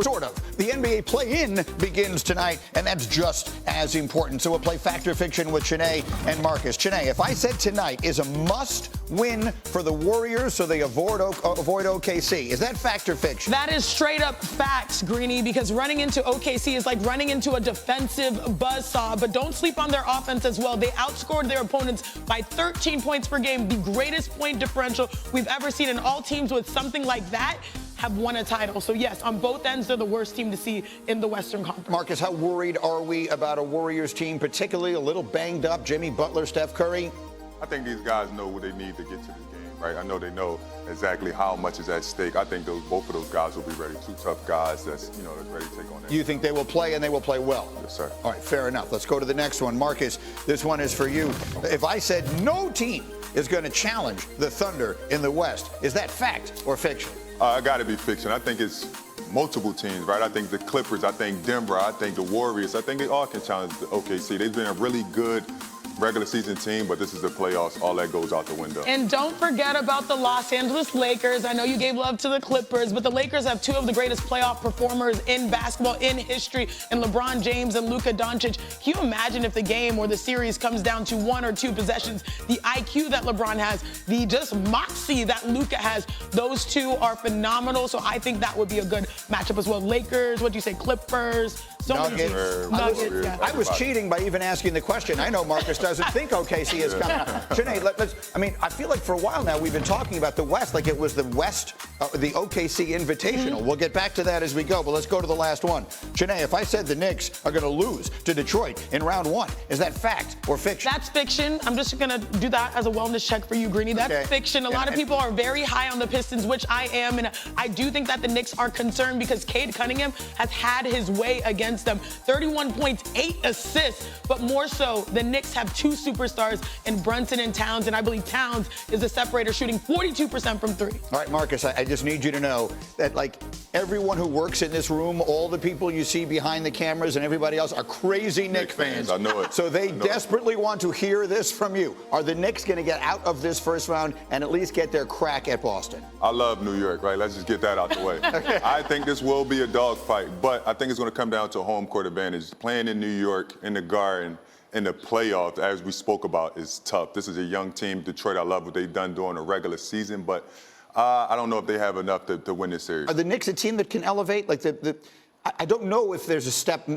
Sort of. The NBA play-in begins tonight, and that's just as important. So we'll play Fact or Fiction with Shanae and Marcus. Shanae, if I said tonight is a must-win for the Warriors so they avoid OKC, is that fact or fiction? That is straight up facts, Greeny, because running into OKC is like running into a defensive buzzsaw. But don't sleep on their offense as well. They outscored their opponents by 13 points per game, the greatest point differential we've ever seen. And all teams with something like that have won a title. So yes, on both ends, they're the worst team to see in the Western Conference. Marcus, how worried are we about a Warriors team, particularly a little banged up, Jimmy Butler, Steph Curry? I think these guys know what they need to get to this game, right? I know they know exactly how much is at stake. I think both of those guys will be ready. Two tough guys that's ready to take on that. You think they will play and they will play well? Yes, sir. All right, fair enough. Let's go to the next one. Marcus, this one is for you. If I said no team is going to challenge the Thunder in the West, is that fact or fiction? I got to be fiction. I think it's multiple teams, right? I think the Clippers, I think Denver, I think the Warriors, I think they all can challenge the OKC. They've been a really good regular season team, but this is the playoffs. All that goes out the window. And don't forget about the Los Angeles Lakers. I know you gave love to the Clippers, but the Lakers have two of the greatest playoff performers in basketball in history, in LeBron James and Luka Doncic. Can you imagine if the game or the series comes down to one or two possessions? The IQ that LeBron has, the just moxie that Luka has, those two are phenomenal. So I think that would be a good matchup as well. Lakers, what do you say, Clippers? Nuggets. I was cheating by even asking the question. I know Marcus doesn't think OKC is coming out. Shanae, I feel like for a while now we've been talking about the West like it was the West, the OKC Invitational. Mm-hmm. We'll get back to that as we go, but let's go to the last one. Shanae, if I said the Knicks are going to lose to Detroit in round one, is that fact or fiction? That's fiction. I'm just going to do that as a wellness check for you, Greeny. That's fiction. A lot of people are very high on the Pistons, which I am, and I do think that the Knicks are concerned because Cade Cunningham has had his way against them. 31 points, 8 assists, but more so, the Knicks have two superstars in Brunson and Towns, and I believe Towns is the separator, shooting 42% from three. All right, Marcus, I just need you to know that, like, everyone who works in this room, all the people you see behind the cameras and everybody else are crazy Knicks fans. I know it. So they desperately want to hear this from you. Are the Knicks going to get out of this first round and at least get their crack at Boston? I love New York, right? Let's just get that out the way. I think this will be a dogfight, but I think it's going to come down to a home court advantage. Playing in New York, in the Garden, in the playoffs, as we spoke about, is tough. This is a young team. Detroit, I love what they've done during the regular season, but I don't know if they have enough to win this series. Are the Knicks a team that can elevate? Like I don't know if there's a step.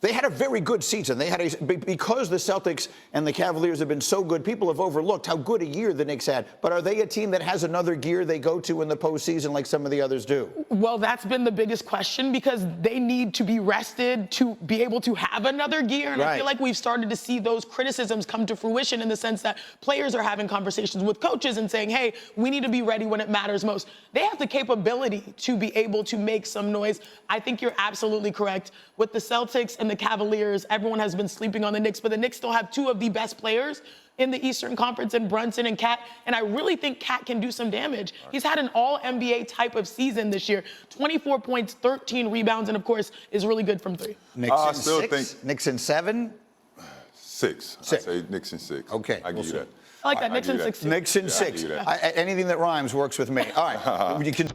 They had a very good season. They had because the Celtics and the Cavaliers have been so good, people have overlooked how good a year the Knicks had. But are they a team that has another gear they go to in the postseason like some of the others do? Well, that's been the biggest question because they need to be rested to be able to have another gear. And I feel like we've started to see those criticisms come to fruition in the sense that players are having conversations with coaches and saying, hey, we need to be ready when it matters most. They have the capability to be able to make some noise. I think you're absolutely correct. With the Celtics and the Cavaliers, everyone has been sleeping on the Knicks, but the Knicks still have two of the best players in the Eastern Conference in Brunson and Cat, and I really think Cat can do some damage. He's had an all-NBA type of season this year, 24 points, 13 rebounds, and of course is really good from three. Knicks in 6? Knicks in 7? 6. I say Knicks in 6. Okay. I give you that. I like that. Knicks in 6. Knicks in 6. Anything that rhymes works with me. All right. You can.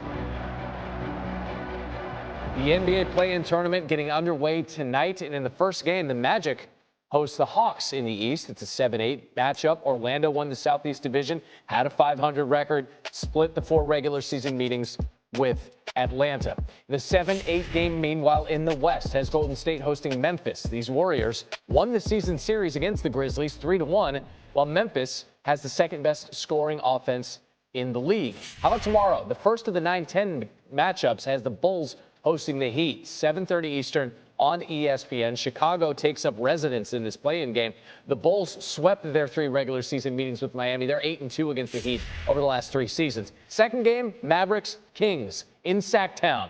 The NBA play-in tournament getting underway tonight, and in the first game, the Magic host the Hawks in the East. It's a 7-8 matchup. Orlando won the Southeast Division, had a .500 record, split the 4 regular season meetings with Atlanta. The 7-8 game, meanwhile, in the West has Golden State hosting Memphis. These Warriors won the season series against the Grizzlies 3-1, while Memphis has the second-best scoring offense in the league. How about tomorrow? The first of the 9-10 matchups has the Bulls hosting the Heat, 7:30 Eastern on ESPN. Chicago takes up residence in this play-in game. The Bulls swept their 3 regular season meetings with Miami. They're 8-2 against the Heat over the last 3 seasons. Second game, Mavericks Kings in Sacktown,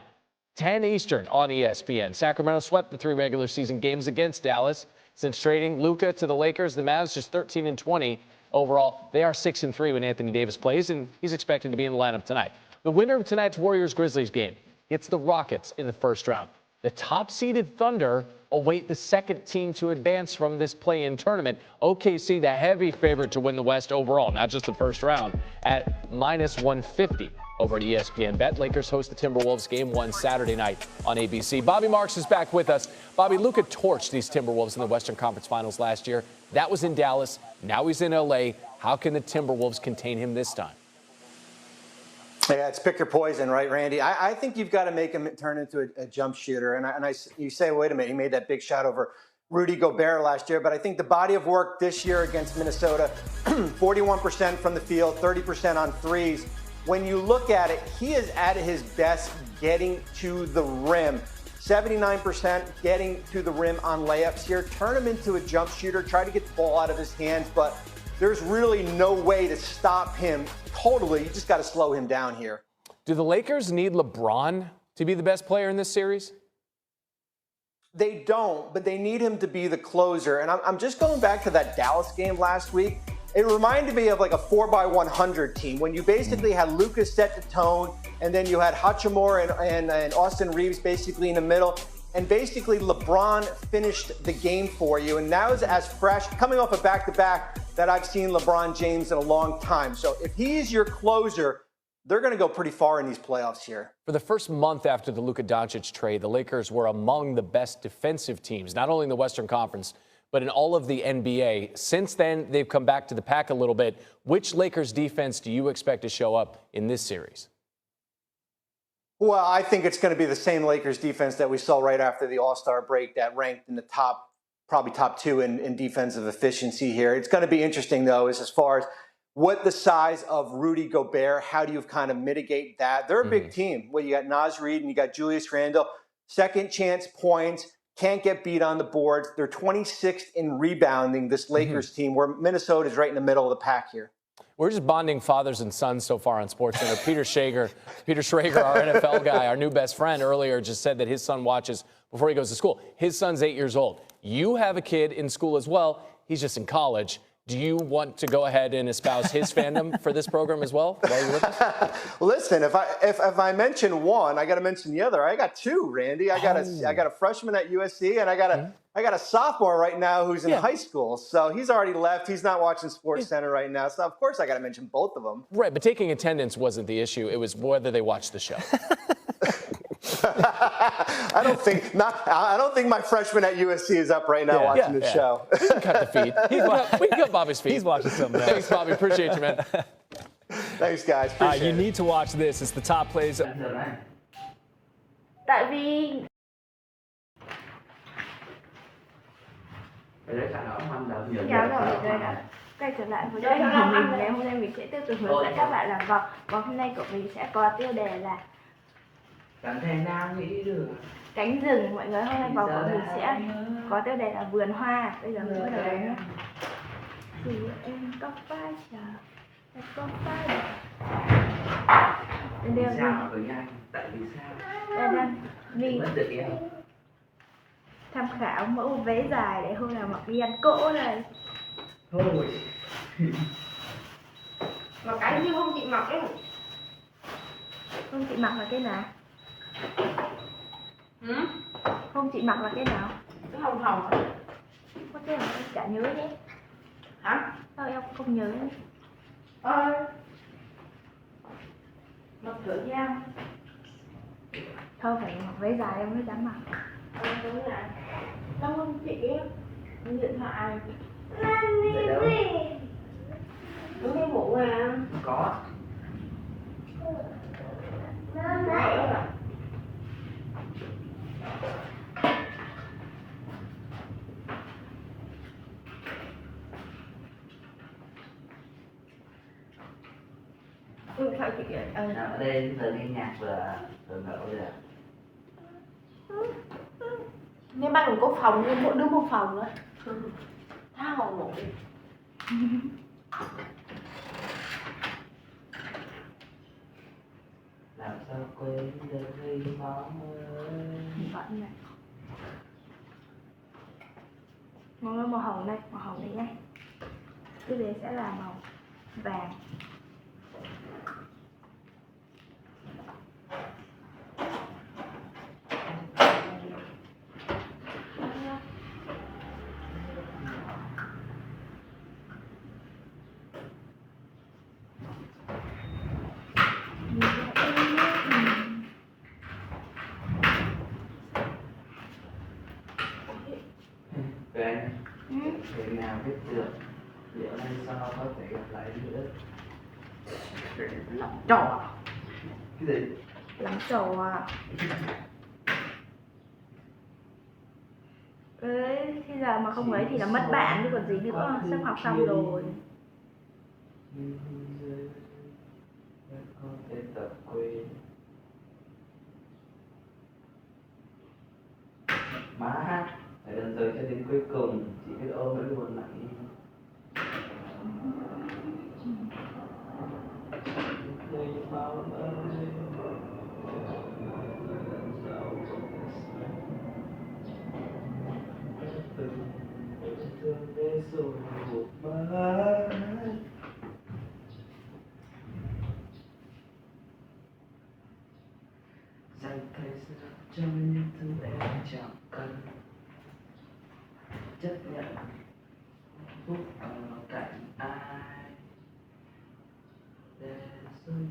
10 Eastern on ESPN. Sacramento swept the 3 regular season games against Dallas. Since trading Luka to the Lakers, the Mavs just 13-20 overall. They are 6-3 when Anthony Davis plays, and he's expected to be in the lineup tonight. The winner of tonight's Warriors-Grizzlies game gets the Rockets in the first round. The top-seeded Thunder await the second team to advance from this play-in tournament. OKC, the heavy favorite to win the West overall, not just the first round, at -150. over at ESPN Bet. Lakers host the Timberwolves Game 1 Saturday night on ABC. Bobby Marks is back with us. Bobby, Luka torched these Timberwolves in the Western Conference Finals last year. That was in Dallas. Now he's in L.A. How can the Timberwolves contain him this time? Yeah, it's pick your poison, right, Randy? I think you've got to make him turn into a jump shooter. You say, wait a minute, he made that big shot over Rudy Gobert last year, but I think the body of work this year against Minnesota, 41% from the field, 30% on threes. When you look at it, he is at his best getting to the rim. 79% getting to the rim on layups here. Turn him into a jump shooter, try to get the ball out of his hands, but there's really no way to stop him totally. You just got to slow him down here. Do the Lakers need LeBron to be the best player in this series? They don't, but they need him to be the closer. And I'm just going back to that Dallas game last week. It reminded me of like a 4x100 team when you basically had Luka set the tone, and then you had Hachimura and Austin Reeves basically in the middle. And basically LeBron finished the game for you. And now is as fresh, coming off a back-to-back, that I've seen LeBron James in a long time. So if he's your closer, they're going to go pretty far in these playoffs here. For the first month after the Luka Doncic trade, the Lakers were among the best defensive teams, not only in the Western Conference, but in all of the NBA. Since then, they've come back to the pack a little bit. Which Lakers defense do you expect to show up in this series? Well, I think it's going to be the same Lakers defense that we saw right after the All-Star break that ranked in the probably top two in defensive efficiency here. It's going to be interesting, though, as far as what the size of Rudy Gobert, how do you kind of mitigate that? They're a big team. Well, you got Naz Reid and you got Julius Randle. Second chance points, can't get beat on the boards. They're 26th in rebounding, this Lakers team, where Minnesota is right in the middle of the pack here. We're just bonding fathers and sons so far on SportsCenter. Peter Schrager, our NFL guy, our new best friend, earlier just said that his son watches before he goes to school. His son's 8 years old. You have a kid in school as well. He's just in college. Do you want to go ahead and espouse his fandom for this program as well while you're with us? Listen, if I mention one, I got to mention the other. I got two, Randy. I got a freshman at USC, and I got a sophomore right now who's in high school. So he's already left. He's not watching SportsCenter right now. So of course I got to mention both of them. Right, but taking attendance wasn't the issue. It was whether they watched the show. I don't think my freshman at USC is up right now watching the show. We can cut the feed. We can cut Bobby's feed. He's watching something else. Thanks, Bobby. Appreciate you, man. Thanks, guys. Appreciate You it. need to watch this. It's the top plays. Tại vì Dạ rồi, rồi đã quay trở lại với kênh của mình. Ngày hôm nay mình sẽ tiếp tục hướng dẫn các bạn làm vòng. Và hôm nay của mình sẽ có tiêu đề là Cảm thấy nào nghĩ được cánh rừng. Mọi người, hôm nay vòng của mình sẽ có tiêu đề là vườn hoa. Bây giờ mình bắt đầu nhé. Thì em có vai trò, em có vai trò. Vì sao mà với anh? Tại vì sao? Đây đây, vì Mất tự yêu. tham khảo mẫu váy dài để hôm nào mặc đi ăn cỗ này. Thôi. Mà cái như không chị mặc ấy. Không chị mặc là cái nào? Không chị mặc là cái nào? Cái hồng hồng. Có cái nào em chả nhớ nhé. Hả? Sao em không nhớ nhé? Mặc thử nha. Thôi phải mặc váy dài em mới dám mặc. Đúng rồi. Đâu không chị em? Điện thoại. Để đâu? Đúng cái mũ à? Có. Sao chị ạ? Ở đây vừa nghe nhạc vừa ngẫu được. Nên bắt một có phòng, nên mỗi đứa một phòng nữa. Tha hồ ngủ. Làm sao quên được khi bóng ơi. Vẫn này. Mọi người, màu hồng đây, màu hồng này nhé. Cái này sẽ là màu vàng. Như thế này. thể nào biết được liệu năm sau có thể gặp lại nữa. Làm trò. Cái gì? Làm trò à? Ê, khi giờ mà không ấy thì là mất bạn chứ còn gì nữa, sắp học xong rồi. Có thể tập quên. Má phải đợi tới cho đến cuối cùng chỉ biết ôm nỗi buồn lặng. Đây bao ơi. Thương để rồi một mãi dành thời gian cho những thứ em chẳng cần, chấp nhận phút ở cạnh ai để rồi